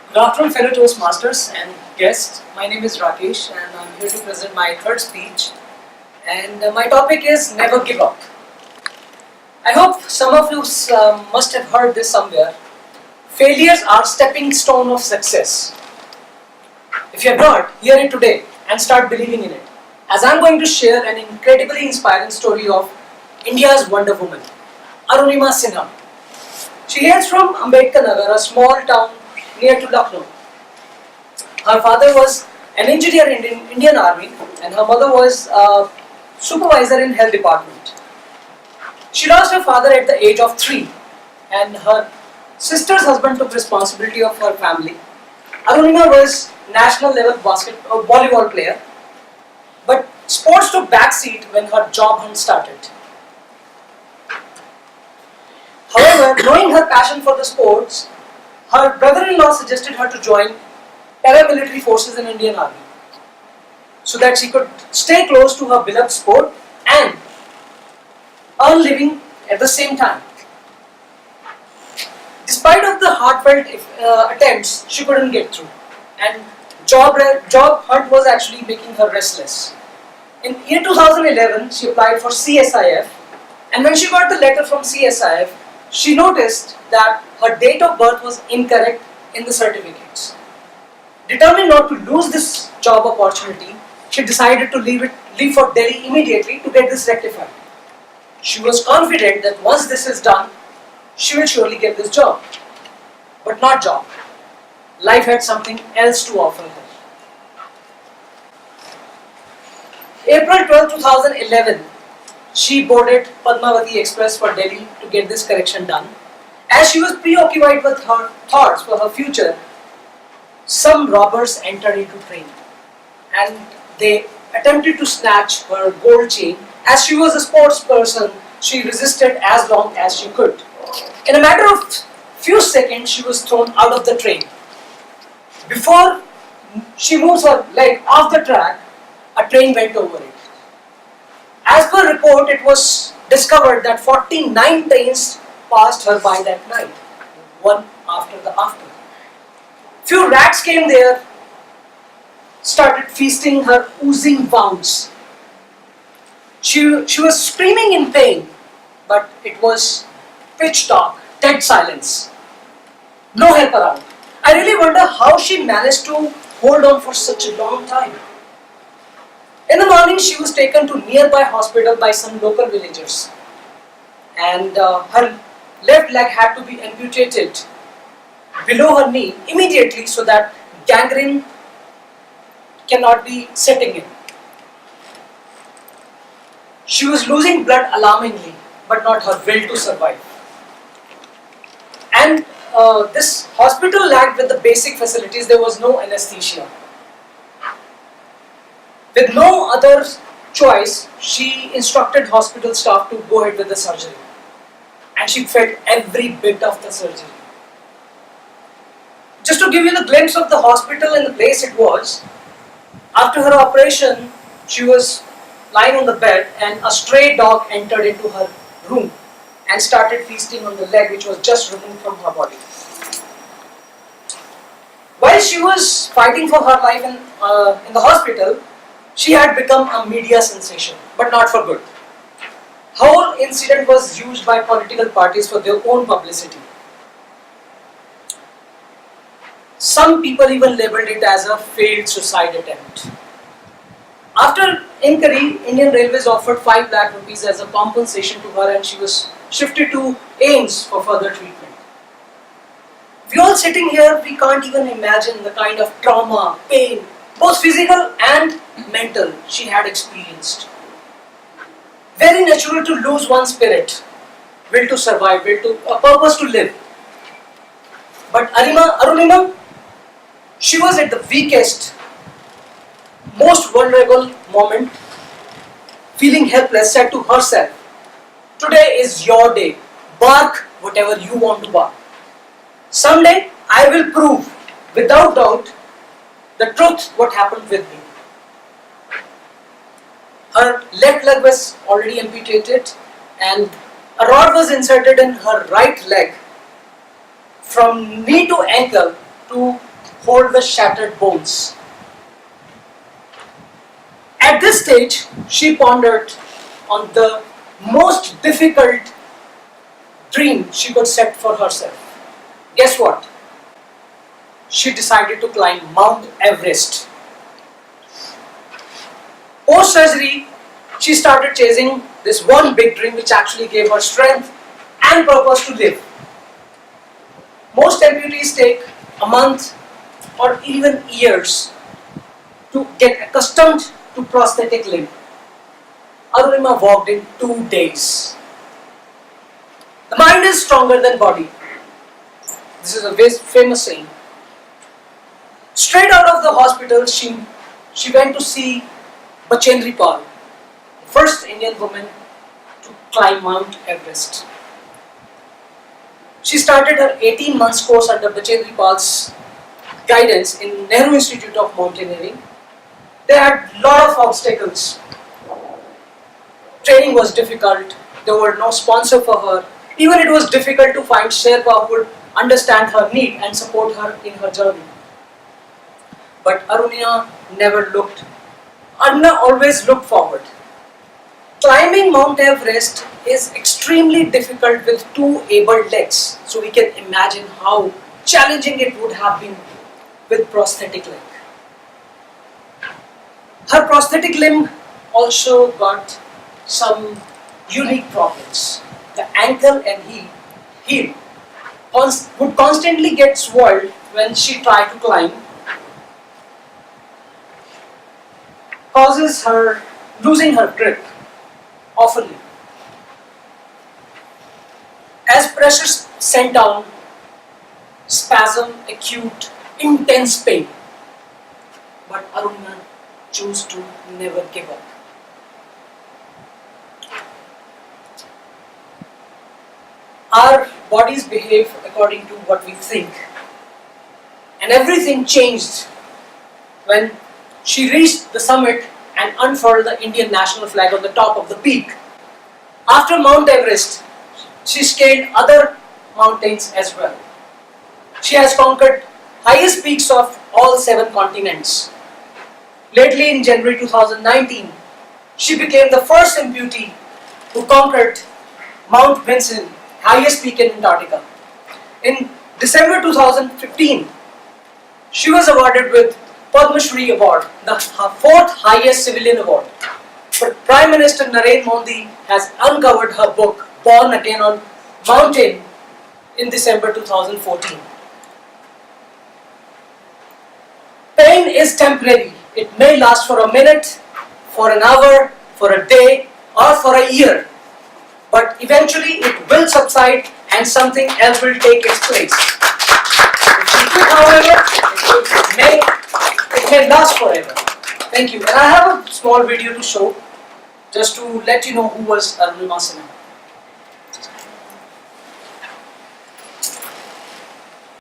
Good afternoon, fellow Toastmasters and guests. My name is Rakesh, and I'm here to present my third speech. And my topic is Never Give Up. I hope some of you must have heard this somewhere. Failures are stepping stone of success. If you have not, hear it today and start believing in it. As I'm going to share an incredibly inspiring story of India's Wonder Woman, Arunima Sinha. She hails from Ambedkar Nagar, a small town near to Lucknow. Her father was an engineer in the Indian Army and her mother was a supervisor in health department. She lost her father at the age of 3 and her sister's husband took responsibility of her family. Arunima was national level volleyball player, but sports took backseat when her job hunt started. However, knowing her passion for the sports, her brother-in-law suggested her to join paramilitary forces in Indian Army so that she could stay close to her beloved sport and earn living at the same time. Despite of the heartfelt attempts, she couldn't get through, and job hunt was actually making her restless. In year 2011, she applied for CSIF, and when she got the letter from CSIF, she noticed that her date of birth was incorrect in the certificates. Determined not to lose this job opportunity, she decided to leave for Delhi immediately to get this rectified. She was confident that once this is done, she will surely get this job. But not job. Life had something else to offer her. April 12, 2011, she boarded Padmavati Express for Delhi to get this correction done. As she was preoccupied with her thoughts for her future, some robbers entered into train and they attempted to snatch her gold chain. As she was a sports person, she resisted as long as she could. In a matter of few seconds, she was thrown out of the train. Before she moves her leg off the track, a train went over it. As per report, it was discovered that 49 trains passed her by that night, one after the after. Few rats came there, started feasting her oozing wounds. She was screaming in pain, but it was pitch dark, dead silence. No help around. I really wonder how she managed to hold on for such a long time. In the morning, she was taken to nearby hospital by some local villagers, and her left leg had to be amputated below her knee immediately so that gangrene cannot be setting in. She was losing blood alarmingly, but not her will to survive. And this hospital lacked with the basic facilities. There was no anesthesia. With no other choice, she instructed hospital staff to go ahead with the surgery. And she felt every bit of the surgery. Just to give you the glimpse of the hospital and the place it was, after her operation, she was lying on the bed and a stray dog entered into her room and started feasting on the leg which was just removed from her body. While she was fighting for her life in the hospital, she had become a media sensation, but not for good. Whole incident was used by political parties for their own publicity. Some people even labelled it as a failed suicide attempt. After inquiry, Indian Railways offered 5 lakh rupees as a compensation to her and she was shifted to AIMS for further treatment. We all sitting here, we can't even imagine the kind of trauma, pain, both physical and mental she had experienced. Very natural to lose one's spirit, will to survive, a purpose to live. But Arunima, she was at the weakest, most vulnerable moment, feeling helpless, said to herself, "Today is your day. Bark whatever you want to bark. Someday I will prove, without doubt, the truth what happened with me." Her left leg was already amputated and a rod was inserted in her right leg from knee to ankle to hold the shattered bones. At this stage, she pondered on the most difficult dream she could set for herself. Guess what? She decided to climb Mount Everest. Post surgery, she started chasing this one big dream which actually gave her strength and purpose to live. Most amputees take a month or even years to get accustomed to prosthetic limb. Arunima walked in 2 days. The mind is stronger than body. This is a famous saying. Straight out of the hospital, she went to see Bachendri Pal, the first Indian woman to climb Mount Everest. She started her 18 months course under Bachendri Pal's guidance in Nehru Institute of Mountaineering. They had a lot of obstacles. Training was difficult. There were no sponsor for her. Even it was difficult to find Sherpa who would understand her need and support her in her journey. But Arunima always looked forward. Climbing Mount Everest is extremely difficult with 2 able legs. So we can imagine how challenging it would have been with prosthetic leg. Her prosthetic limb also got some unique problems. The ankle and heel would constantly get swelled when she tried to climb, causes her losing her grip often. As pressure sent down, spasm, acute, intense pain. But Arunima chose to never give up. Our bodies behave according to what we think. And everything changed when she reached the summit and unfurled the Indian national flag on the top of the peak. After Mount Everest, she scaled other mountains as well. She has conquered highest peaks of all 7 continents. Lately, in January 2019, she became the first amputee who conquered Mount Vinson, highest peak in Antarctica. In December 2015, she was awarded with Padma Shri Award, the 4th highest civilian award. But Prime Minister Narendra Modi has uncovered her book, Born Again on Mountain, in December 2014. Pain is temporary. It may last for a minute, for an hour, for a day, or for a year. But eventually it will subside and something else will take its place. However, it may last forever. Thank you. And I have a small video to show just to let you know who was Arunima Sinha.